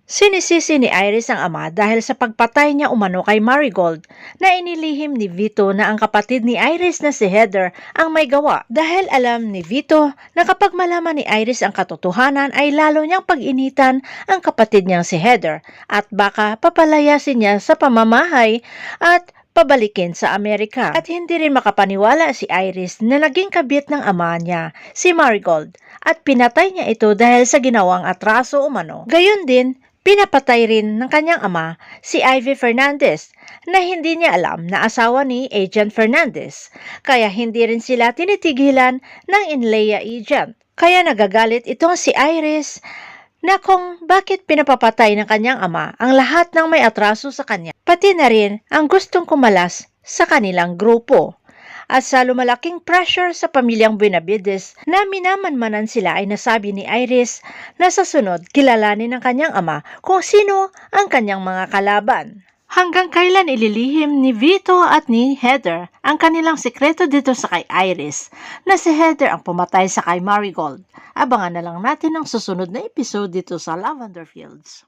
Sinisisi ni Iris ang ama dahil sa pagpatay niya umano kay Marigold na inilihim ni Vito na ang kapatid ni Iris na si Heather ang may gawa dahil alam ni Vito na kapag malaman ni Iris ang katotohanan ay lalo niyang pag-initan ang kapatid niyang si Heather at baka papalayasin niya sa pamamahay at pabalikin sa Amerika. At hindi rin makapaniwala si Iris na naging kabit ng ama niya, si Marigold, at pinatay niya ito dahil sa ginawang atraso umano. Gayon din, pinapatay rin ng kanyang ama si Ivy Fernandez na hindi niya alam na asawa ni Agent Fernandez. Kaya hindi rin sila tinitigilan ng Inlea agent. Kaya nagagalit itong si Iris na kung bakit pinapapatay ng kanyang ama ang lahat ng may atraso sa kanya. Pati na rin ang gustong kumalas sa kanilang grupo. At sa lumalaking pressure sa pamilyang Benavides na minamanmanan sila ay nasabi ni Iris na sa sunod kilalanin ng kanyang ama kung sino ang kanyang mga kalaban. Hanggang kailan ililihim ni Vito at ni Heather ang kanilang sikreto dito sa kay Iris na si Heather ang pumatay sa kay Marigold. Abangan na lang natin ang susunod na episode dito sa Lavender Fields.